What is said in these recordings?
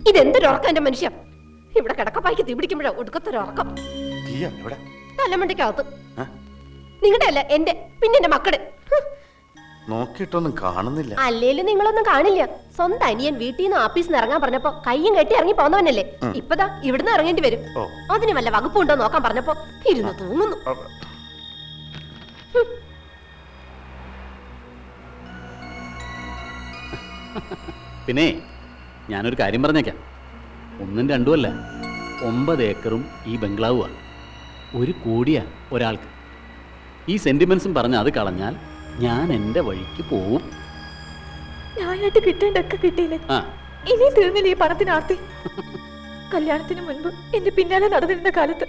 ഇതെന്തൊരു ഉറക്കം എന്റെ മനുഷ്യ. ഇവിടെ കിടക്കപ്പായ്ക്ക് തീ പിടിക്കുമ്പോഴാ ഒടുക്കത്തൊരു ഉറക്കം. തലമണ്ടയ്ക്കകത്ത്. നിങ്ങളുടെ അല്ല എന്റെ, പിന്നെ എന്റെ മക്കളുടെ. നോക്കിയിട്ടൊന്നും കാണുന്നില്ല. അല്ലേലും നിങ്ങളൊന്നും കാണില്ല. സ്വന്തം അനിയൻ വീട്ടിൽ നിന്ന് ആഫീസിൽ നിന്ന് ഇറങ്ങാൻ പറഞ്ഞപ്പോ കയ്യും കെട്ടി ഇറങ്ങി പോന്നവനല്ലേ. ഇപ്പതാ ഇവിടുന്ന് ഇറങ്ങേണ്ടി വരും. അതിന് വല്ല വകുപ്പുണ്ടോ നോക്കാൻ പറഞ്ഞപ്പോ ഇരുന്ന് തൂങ്ങുന്നു. പിന്നെ ഞാനൊരു കാര്യം പറഞ്ഞേക്കാം. ഒന്നും രണ്ടുമല്ല, 9 ഏക്കറും ഈ ബംഗ്ലാവുമാണ്. 1 കോടിയാ ഒരാൾക്ക്. ഈ സെന്റിമെന്റ്സും പറഞ്ഞ് അത് കളഞ്ഞാൽ ഞാൻ എന്റെ വഴിക്ക് പോവും. ഞാനായിട്ട് കിട്ടേണ്ടൊക്കെ കിട്ടിയില്ലേ? ഇനി തീർന്നില്ല ഈ പണത്തിന് ആർത്തി. കല്യാണത്തിന് മുൻപ് എന്റെ പിന്നാലെ നടന്നിരുന്ന കാലത്ത്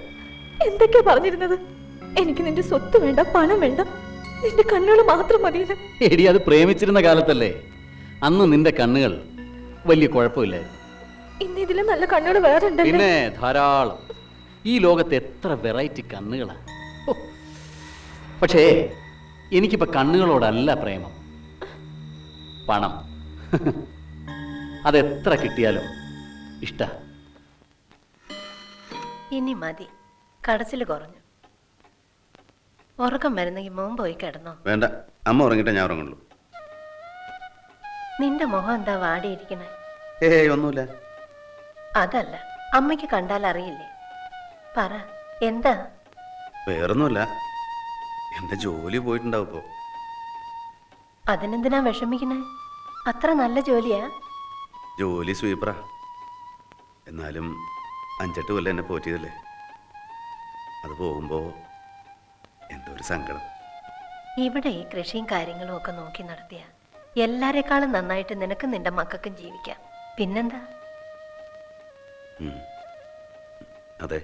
എന്തൊക്കെയാ പറഞ്ഞിരുന്നത്? എനിക്ക് നിന്റെ സ്വത്ത് വേണ്ട, പണം വേണ്ട, നിന്റെ കണ്ണുകൾ മാത്രം മതിയെന്ന്. എടി, അത് പ്രേമിച്ചിരുന്ന കാലത്തല്ലേ. അന്ന് നിന്റെ കണ്ണുകൾ വലിയ കുഴപ്പമില്ലായിരുന്നു. ഇന്ന് ഇതിലും നല്ല കണ്ണുകൾ വേറെ ഉണ്ടല്ലോ. പിന്നെ ധാരാളം. ഈ ലോകത്ത് എത്ര വെറൈറ്റി കണ്ണുകളാ. പക്ഷേ എനിക്കിപ്പോ കണ്ണുകളോടല്ല പ്രേമം, പണം. അതെത്ര കിട്ടിയാലും ഇഷ്ട. ഇനി മതി, കടച്ചിൽ കുറഞ്ഞു. ഉറക്കം വരുന്നെങ്കിൽ മോൻ പോയി കിടന്നോ? വേണ്ട, അമ്മ ഉറങ്ങിട്ടേ ഞാൻ ഉറങ്ങുള്ളൂ. നിന്റെ മുഖം എന്താ വാടിയിരിക്കണേ? ഒന്നുമില്ല. അതല്ല, അമ്മയ്ക്ക് കണ്ടാൽ അറിയില്ലേ. പറ, എന്താ? വേറൊന്നുമില്ല, എന്റെ ജോലി പോയിട്ടുണ്ടാവും ഇപ്പോ. അതിനെന്തിനാ വിഷമിക്കണേ? അത്ര നല്ല ജോലിയാ? ജോലി സ്വീപ്പറാ. എന്നാലും 5-8 കൊല്ലം എന്നെ പോറ്റിയതല്ലേ. അത് പോകുമ്പോ എന്തോ ഒരു സങ്കടം. ഇവിടെ ഈ കൃഷിയും കാര്യങ്ങളും ഒക്കെ നോക്കി നടത്തിയ എല്ലാരെക്കാളും നന്നായിട്ട് നിനക്കും നിന്റെ മക്കൾക്കും ജീവിക്കാം. പിന്നെന്താ? അതെ.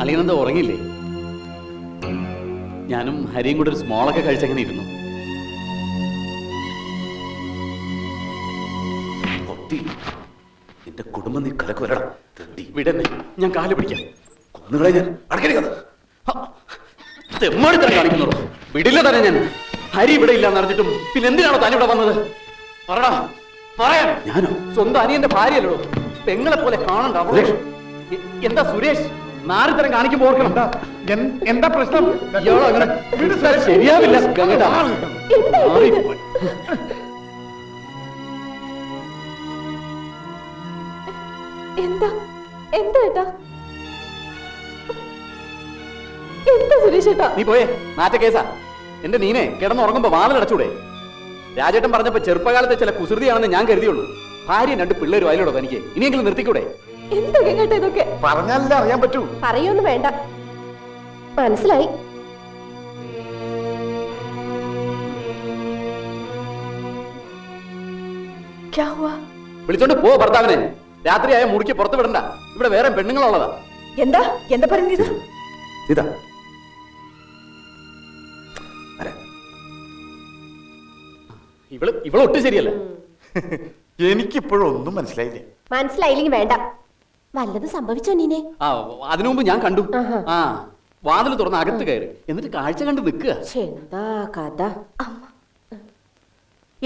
അളിയനെന്താ ഉറങ്ങില്ലേ? ഞാനും ഹരിയും കൂടെ ഒരു സ്മോളൊക്കെ കഴിച്ചങ്ങനെ ഇരുന്നു. നിന്റെ കുടുംബം നീ കലക്കുവരടാ. വിടന്നെ, ഞാൻ കാല് പിടിക്കാം. കൊന്നുകളെ ഞാൻ. അടക്കടി കഥ. തെമ്മാടിത്തരം കാണിക്കുന്നുള്ളൂ. വിടില്ല തന്നെ ഞാൻ. ഹരി ഇവിടെ ഇല്ലാന്ന് അറിഞ്ഞിട്ടും പിന്നെ എന്തിനാണോ താൻ ഇവിടെ വന്നത്? പറടാ, പറയാൻ. ഞാനോ? സ്വന്തം അനിയന്റെ ഭാര്യയല്ലോ, പെങ്ങളെ പോലെ കാണണ്ട. എന്താ സുരേഷ് നാരിത്തരം കാണിക്കുമ്പോ ഓർക്കണം. എന്താ പ്രശ്നം? ശരിയാവില്ല. എന്താ എന്താ ഏട്ടാ? എന്താ സുരേഷേട്ടാ? നീ പോയേ, നാറ്റ കേസാ. എന്റെ നീനെ കിടന്നുറങ്ങുമ്പോ വാതിലടച്ചൂടെ? രാജേട്ടൻ പറഞ്ഞപ്പോ ചെറുപ്പകാലത്തെ ചില കുസൃതിയാണെന്ന് ഞാൻ കരുതിയുള്ളൂ. ഭാര്യയും 2 പിള്ളേരും അതിലോടോ തനിക്ക്. ഇനിയെങ്കിലും നിർത്തിക്കൂടെ? എന്തൊക്കെ കേട്ടോ ഇതൊക്കെ? പറഞ്ഞാലേ അറിയാൻ പറ്റൂ. പറയൊന്നും വേണ്ട, മനസ്സിലായി. വിളിച്ചോണ്ട് പോ ഭർത്താവിനെ. രാത്രിയായ മുറിക്ക് പുറത്ത് വിടണ്ട. ഇവിടെ വേറെ പെണ്ണുങ്ങളുള്ളതാ. എന്താ എന്താ പറഞ്ഞത്? ഇതാ ഇവള് ഒട്ടും ശരിയല്ല. എനിക്കിപ്പോഴും ഒന്നും മനസ്സിലായില്ല. മനസ്സിലായില്ലെങ്കിൽ വേണ്ട. വല്ലതും സംഭവിച്ചോ നീനെ? അതിനു മുമ്പ് ഞാൻ കണ്ടു. വാതിൽ തുറന്ന് അകത്ത് കയറി, എന്നിട്ട് കാഴ്ച കണ്ട് നിൽക്കുക. എന്താ കഥ?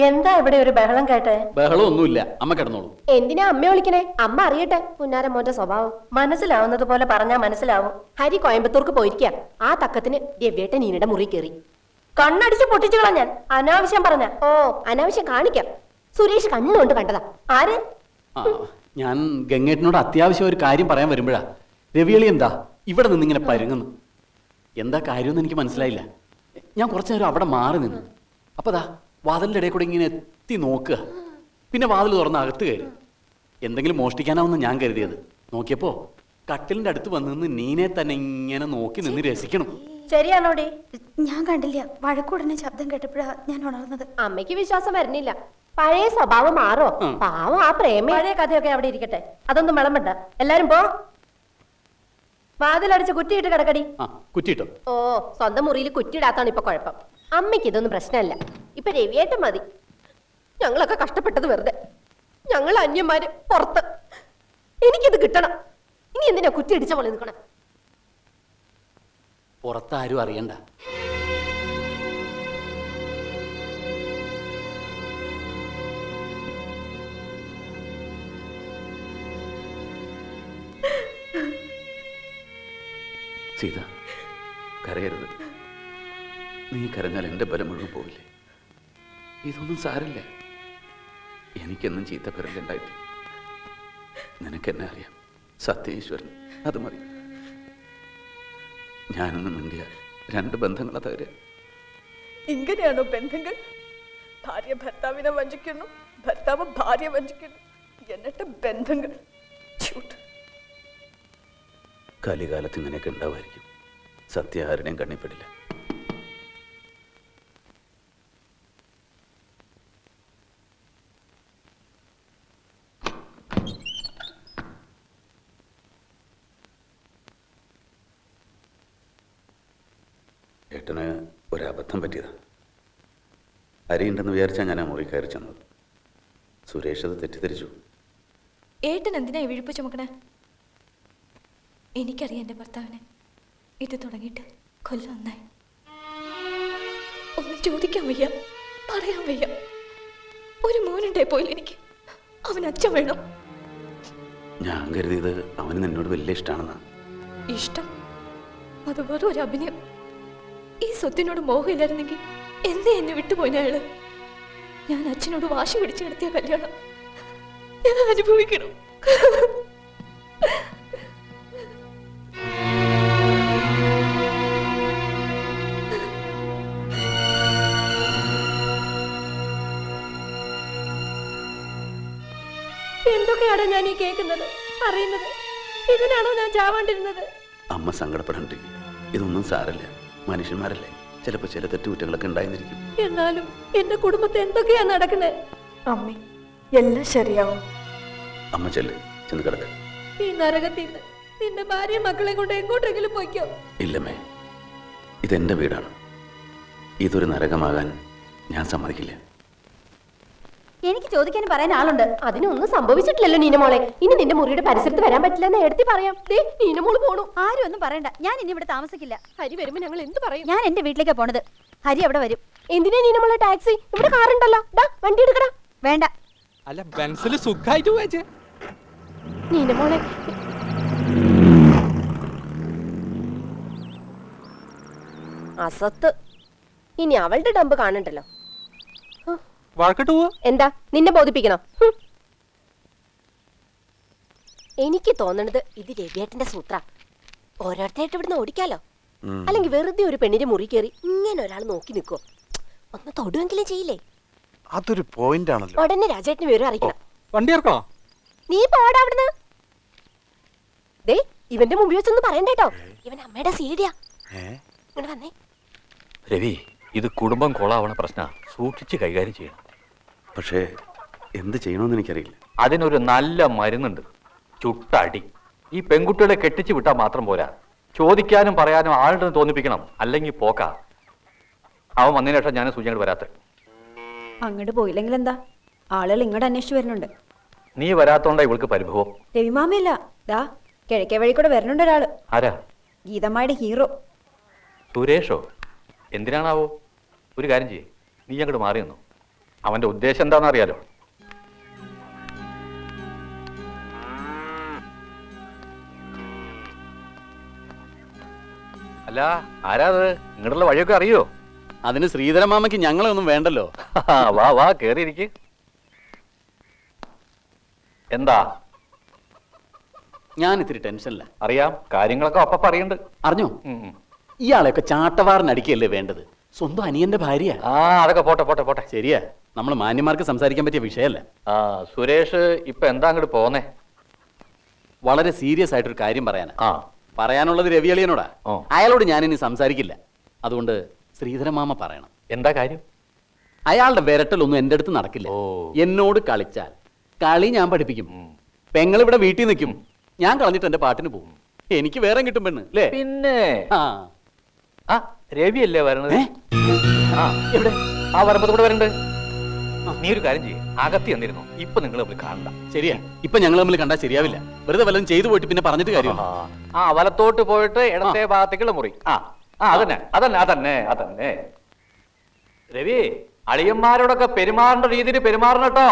എന്താ ഇവിടെ ഒരു ബഹളം കേട്ടെ? ബഹളം ഒന്നുമില്ല, അമ്മ കിടന്നോളൂ. എന്തിനാ അമ്മ വിളിക്കണേ? അമ്മ അറിയട്ടെ പുന്നാരം മോന്റെ സ്വഭാവം. മനസ്സിലാവുന്നത് പോലെ പറഞ്ഞാ മനസ്സിലാവും. ഹരി കോയമ്പത്തൂർക്ക് പോയിരിക്കാം. ആ തക്കത്തിന് ദിവ്യേട്ടൻ നീനയുടെ മുറി കയറി കണ്ണടിച്ച് പൊട്ടിച്ചു കളഞ്ഞാൻ. അനാവശ്യം പറഞ്ഞ അനാവശ്യം കാണിക്കാം. സുരേഷ് കണ്ണുകൊണ്ട് കണ്ടതാ. ആര്? ഞാൻ ഗംഗേട്ടനോട് അത്യാവശ്യം ഒരു കാര്യം പറയാൻ വരുമ്പോഴാ രവിയളി എന്താ ഇവിടെ നിന്നിങ്ങനെ പരുങ്ങുന്നു. എന്താ കാര്യമെന്ന് എനിക്ക് മനസ്സിലായില്ല. ഞാൻ കുറച്ചു നേരം അവിടെ മാറി നിന്നു. അപ്പതാ വാതിലിന്റെ ഇടയിൽ കൂടെ ഇങ്ങനെ എത്തി നോക്കുക. പിന്നെ വാതിൽ തുറന്ന് അകത്ത് കയറി. എന്തെങ്കിലും മോഷ്ടിക്കാനാവുന്ന ഞാൻ കരുതിയത്. നോക്കിയപ്പോ കട്ടിലിന്റെ അടുത്ത് വന്ന് നിന്ന് നീനെ തന്നെ ഇങ്ങനെ നോക്കി നിന്ന് രസിക്കണം. ശരിയാണോടി? ഞാൻ കണ്ടില്ല. വഴക്കൂടനെ ശബ്ദം കേട്ടപ്പോഴാ ഞാൻ ഉണർന്നത്. അമ്മയ്ക്ക് വിശ്വാസം വരുന്നില്ല. പഴയ സ്വഭാവം മാറോ? പാവം ആ പ്രേമി. പഴയ കഥയൊക്കെ അവിടെ ഇരിക്കട്ടെ, അതൊന്നും വിളമ്പണ്ട. എല്ലാരും പോ. വാതിലടിച്ച് കുറ്റിയിട്ട് കിടക്കടി. കുറ്റിട്ടോ? ഓ, സ്വന്തം മുറിയിൽ കുറ്റിയിടാത്താണ് ഇപ്പൊ കുഴപ്പം. അമ്മയ്ക്ക് ഇതൊന്നും പ്രശ്നമല്ല. ഇപ്പൊ രവിയേട്ടൻ മതി. ഞങ്ങളൊക്കെ കഷ്ടപ്പെട്ടത് വെറുതെ. ഞങ്ങൾ അന്യന്മാര് പുറത്ത്. എനിക്കിത് കിട്ടണം. ഇനി എന്തിനാ കുറ്റി അടിച്ച പോലെ നിൽക്കണം? പുറത്താരും അറിയണ്ട. സീത, കരയരുത്. നീ കരഞ്ഞാൽ എൻ്റെ ബലം മുഴുവൻ പോവില്ലേ? ഇതൊന്നും സാരില്ല. എനിക്കെന്നും ചീത്ത പേരല്ലുണ്ടായിട്ട്. നിനക്കെന്നെ അറിയാം, സത്യേശ്വരൻ. അത് മതി. ഞാനൊന്നും മിണ്ടിയ 2 ബന്ധങ്ങളെ തകരുക. ഇങ്ങനെയാണോ ബന്ധങ്ങൾ? ഭാര്യ ഭർത്താവിനെ വഞ്ചിക്കുന്നു, ഭർത്താവ് ഭാര്യ വഞ്ചിക്കുന്നു, എന്നിട്ട് ബന്ധങ്ങൾ. കലികാലത്ത് ഇങ്ങനെയൊക്കെ ഉണ്ടാവുമായിരിക്കും. സത്യം ആരുടെയും കണ്ണിപ്പെടില്ല. ഏട്ടന് ഒരബദ്ധം പറ്റിയതാ. അരിയുണ്ടെന്ന് വിചാരിച്ചാൽ ഞാൻ ആ മുറി കയറി ചെന്നത്. സുരേഷ് അത് തെറ്റിദ്ധരിച്ചു. ഏട്ടൻ എന്തിനാ ഈ വിഴുപ്പ് ചുമക്കണേ? എനിക്കറിയാം എൻ്റെ ഭർത്താവിനെ. ഇത് തുടങ്ങിയിട്ട് കൊല്ലം ഒന്നായി. ഒന്നും ചോദിക്കാൻ വയ്യ, പറയാൻ വയ്യ. ഒരു മോനുണ്ടേ പോയില്ല എനിക്ക്. അവൻ അച്ഛൻ വേണം. ഞാൻ കരുതിയത് അവന് നിന്നോട് വലിയ ഇഷ്ടമാണെന്നാ. ഇഷ്ടം? അത് വെറും ഒരു അഭിനയം. ഈ സ്വത്തിനോട് മോഹമില്ലായിരുന്നെങ്കിൽ എന്നെ എന്നെ വിട്ടുപോയിന അയാള്. ഞാൻ അച്ഛനോട് വാശി പിടിച്ച് നടത്തിയ കല്യാണം ഞാൻ അനുഭവിക്കണം. എന്തൊക്കെയാണ് ഞാൻ ഈ കേൾക്കുന്നത്, അറിയുന്നത്? ഇതിനാണോ ഞാൻ ചാവാണ്ടിരുന്നത്? അമ്മ സങ്കടപ്പെടണ്ടിരിക്കും. ഇതൊന്നും സാരല്ല. മനുഷ്യന്മാരല്ലേ, ചിലപ്പോൾ ചില തെറ്റുകുറ്റങ്ങളൊക്കെ ഉണ്ടായിരിക്കും. എന്നാലും എന്റെ കുടുംബത്തെ എന്തൊക്കെയാ നടക്കുന്നത്? അമ്മേ, എല്ലാം ശരിയാവും. അമ്മ ചെല്ല്, ചെന്ന് കിടക്ക്. ഈ നരകത്തിൽ നിന്ന് നിന്റെ ഭാര്യയും മക്കളെ കൊണ്ട് എങ്ങോട്ടെങ്കിലും പോയിക്കോ. ഇല്ലമ്മേ, ഇതെന്റെ വീടാണ്. ഇതൊരു നരകമാകാൻ ഞാൻ സമ്മതിക്കില്ല. എനിക്ക് ചോദിക്കാനും പറയാൻ ആളുണ്ട്. അതിനൊന്നും സംഭവിച്ചിട്ടില്ലല്ലോ നീനമോളെ. ഇനി നിന്റെ മുറിയുടെ പരിസരത്ത് വരാൻ പറ്റില്ലെന്ന് എടുത്തി പറയാം. ദേ നീനമോള് പോണു. ആരും ഒന്നും പറയണ്ട. ഞാൻ ഇനി ഇവിടെ താമസിക്കില്ല. ഹരി വരുമ്പോ ഞങ്ങൾ എന്ത് പറയും? ഞാൻ എന്റെ വീട്ടിലേക്കാ പോണത്. ഹരി അവിടെ വരും. എന്തിനാ നീനമോളെ ടാക്സി? ഇവിടെ കാറുണ്ടല്ലോ. ദാ വണ്ടി എടുക്കടാ. വേണ്ട. അല്ല, ബെൻസിൽ സുഖായിട്ട് പോയേ. നീനമോളെ, അസത്ത്. ഇനി അവളുടെ ഡമ്പ് കാണണ്ടല്ലോ. വഴക്കിട്ട് പോവാ. എന്താ നിന്നെ ബോധിപ്പിക്കണോ? എനിക്ക് തോന്നണത് ഇത് രവിയേട്ടന്റെ സൂത്ര. ഓരോരുത്തരായിട്ട് ഇവിടുന്ന് ഓടിക്കാലോ. അല്ലെങ്കിൽ വെറുതെ ഒരു പെണ്ണിന്റെ മുറി കയറി ഇങ്ങനെ ഒരാൾ നോക്കി നിൽക്കോ. ഒന്ന് തൊടുവെങ്കിലും ചെയ്യില്ലേ? അതൊരു പോയിന്റ് ആണല്ലോ. ഉടനെ രാജേട്ടന് വിവരം അറിയിക്കണം. വണ്ടി ഇറക്കണോ? നീ പോടാ അവിടുന്ന്. ദേ ഇവന്റെ മുമ്പിൽ വെച്ചൊന്നും പറയണ്ടേട്ടോ. ഇവൻ അമ്മയുടെ സീഡിയാ. ഇങ്ങനെ വന്നേ. രവി, ഇത് കുടുംബം കൊളാവണ പ്രശ്ന. സൂക്ഷിച്ച് കൈകാര്യം ചെയ്യണം. പക്ഷേ എന്ത് ചെയ്യണമെന്ന് എനിക്കറിയില്ല. അതിനൊരു നല്ല മരുന്നുണ്ട്, ചുട്ടടി. ഈ പെൺകുട്ടികളെ കെട്ടിച്ചു വിട്ടാൽ മാത്രം പോരാ, ചോദിക്കാനും പറയാനും ആളുണ്ടെന്ന് തോന്നിപ്പിക്കണം. അല്ലെങ്കിൽ പോക്കാ. അവൻ വന്നതിന് ശേഷം ഞാൻ സൂചനകൾ വരാത്ത. അങ്ങോട്ട് പോയില്ലെങ്കിൽ എന്താ? ആളുകൾ ഇങ്ങോട്ട് അന്വേഷിച്ചു വരുന്നുണ്ട്. നീ വരാത്തോണ്ടാ ഇവൾക്ക് പരിഭവം. രവിമാമയല്ല, ദാ കിഴക്കേ വഴി കൂടെ വരുന്നുണ്ട് ഒരാള്. ആരാ? ഗീതമ്മയുടെ ഹീറോ സുരേഷോ? എന്തിനാണാവോ? ഒരു കാര്യം ചെയ്യേ, നീ അങ്ങോട്ട് മാറി നിന്നു. അവന്റെ ഉദ്ദേശം എന്താണെന്ന് അറിയാലോ. അല്ല, ആരാത്? നിങ്ങളുടെ വഴിയൊക്കെ അറിയോ? അതിന് ശ്രീധരമാമയ്ക്ക് ഞങ്ങളെ ഒന്നും വേണ്ടല്ലോ. വാ വാ, കേറിയിരിക്ക്. എന്താ? ഞാൻ ഇത്തിരി ടെൻഷനില്ല. അറിയാം, കാര്യങ്ങളൊക്കെ അപ്പ പറയുന്നുണ്ട്. അറിഞ്ഞോ? ഇയാളെയൊക്കെ ചാട്ടവാറിനടിക്കല്ലേ വേണ്ടത്? സ്വന്തം അനിയന്റെ ഭാര്യ. ആ, അതൊക്കെ പോട്ടെ പോട്ടെ പോട്ടെ. ശരിയാ, നമ്മൾ മാന്യന്മാർക്ക് സംസാരിക്കാൻ പറ്റിയ വിഷയമല്ല. ആ, സുരേഷ് ഇപ്പൊ എന്താ അങ്ങോട്ട് പോന്നേ? വളരെ സീരിയസ് ആയിട്ടൊരു കാര്യം പറയാനാ. ആ, പറയാനുള്ളത് രവിയളിയനോടാ. ഓ. അയാളോട് ഞാനിനി സംസാരിക്കില്ല. അതുകൊണ്ട് ശ്രീധരമാമ പറയണം. എന്താ കാര്യം? അയാളുടെ വിരട്ടലൊന്നും എൻ്റെ അടുത്ത് നടക്കില്ല. ഓ. എന്നോട് കളിച്ചാൽ കളി ഞാൻ പഠിപ്പിക്കും. ഉം. പെങ്ങൾ ഇവിടെ വീട്ടിൽ നിൽക്കും, ഞാൻ കളഞ്ഞിട്ട് എന്റെ പാട്ടിന് പോകും. എനിക്ക് വേറെ കിട്ടും പെണ്ണ് അല്ലേ? പിന്നെ ആ ആ രവി അല്ലേ വരണത്? ഏ? ആ എവിടെ? ആ വരുമ്പോ കൂടെ വരണ്ട്. നീ ഒരു കാര്യം ചെയ്യും, അകത്തി വന്നിരുന്നു. ഇപ്പൊ നിങ്ങൾ തമ്മിൽ കാണണ്ട. ശരിയാ, ഇപ്പൊ ഞങ്ങൾ തമ്മിൽ കണ്ടാൽ ശരിയാവില്ല. വെറുതെ വല്ലതും ചെയ്തു പോയിട്ട് പിന്നെ പറഞ്ഞിട്ട് കാര്യം. ആ വലത്തോട്ട് പോയിട്ട് ഇടത്തെ ഭാഗത്തേക്കുള്ള മുറി. ആ ആ അതന്നെ അതന്നെ അതന്നെ അതന്നെ. രവി, അളിയന്മാരോടൊക്കെ പെരുമാറേണ്ട രീതിയിൽ പെരുമാറണം കേട്ടോ.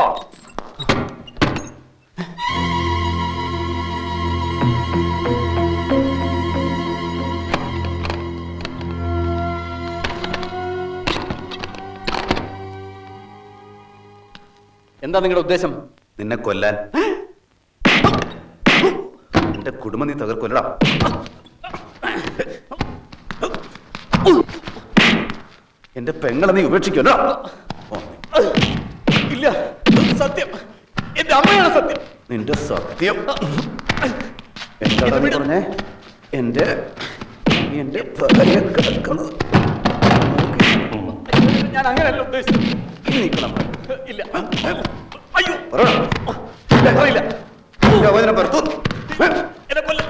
എന്താ നിങ്ങളുടെ ഉദ്ദേശം? നിന്നെ കൊല്ലാൻ. എന്റെ കുടുംബം നീ തകർക്കൊല്ലടാ. എന്റെ പെങ്ങളെ നീ ഉപേക്ഷിക്കുമല്ലോ. ഇല്ല, സത്യം എന്റെ അമ്മയാണ് സത്യം. നിന്റെ സത്യം എന്താ നീ പറഞ്ഞേ? എന്റെ നീ എന്റെ ഭാര്യ കിടക്കുന്നത് ഞാൻ അങ്ങനെയല്ല ഉദ്ദേശിച്ചത്. നീക്കണം. ഇല്ല, അയ്യോ പറയണം. പറയില്ല. യവനെ പുറത്തു. എന്നെ കൊല്ല.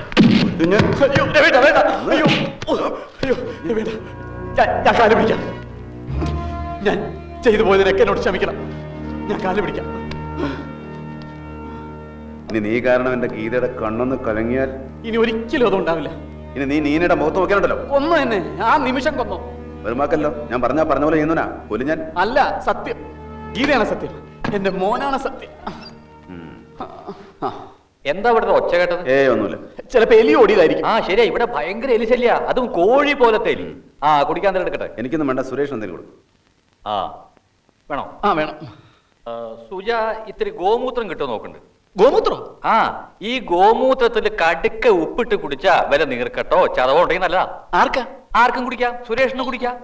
കുഞ്ഞ്. അയ്യോ വേണ്ട വേണ്ട. അയ്യോ അയ്യോ വേണ്ട. ഞാൻ കാല് പിടിക്കാം. ഞാൻ ചെയ്തു പോയതിനൊക്കെ എന്നോട് ക്ഷമിക്കണം. ഞാൻ കാല് പിടിക്കാം. ഇനി നീ കാരണം എന്റെ ഗീതയുടെ കണ്ണൊന്ന് കലങ്ങിയാൽ ഇനി ഒരിക്കലും അതും ഉണ്ടാവില്ല. ഇനി നീ നീനയുടെ മുഖത്ത് നോക്കാനുണ്ടല്ലോ. കൊന്നു തന്നെ, ആ നിമിഷം കൊന്നു. വെറുമാക്കല്ലോ. ഞാൻ പറഞ്ഞ പോലെ ചെയ്യുന്നനാ കൊല്ലു ഞാൻ. അല്ല, സത്യം ഗീതയാണ് സത്യം. എന്റെ മോനാണ് സത്യം. എന്താ ഇവിടുത്തെ ഒച്ച കേട്ടത്? ഒന്നുമില്ല. ചിലപ്പോ എലി ഓടിയതായിരിക്കും. ആ ശരിയാ, ഇവിടെ ഭയങ്കര എലിശല്യ. അതും കോഴി പോലത്തെ എലി. ആ കുടിക്കാൻ തന്നെ എടുക്കട്ടെ. എനിക്കൊന്നും വേണ്ട. സുരേഷ് എന്തെങ്കിലും കൊടുക്കും. ആ വേണോ? ആ വേണം. സുജ ഇത്തിരി ഗോമൂത്രം കിട്ടുമോ നോക്കുന്നുണ്ട്. ഗോമൂത്രോ? ആ ഈ ഗോമൂത്രത്തിൽ കടുക്ക ഉപ്പിട്ട് കുടിച്ചാ വില നീർക്കട്ടോ ചതവോ ഉണ്ടെങ്കിൽ നല്ലതാ. ആർക്കാ? ആർക്കും കുടിക്കാം, സുരേഷിനും കുടിക്കാം.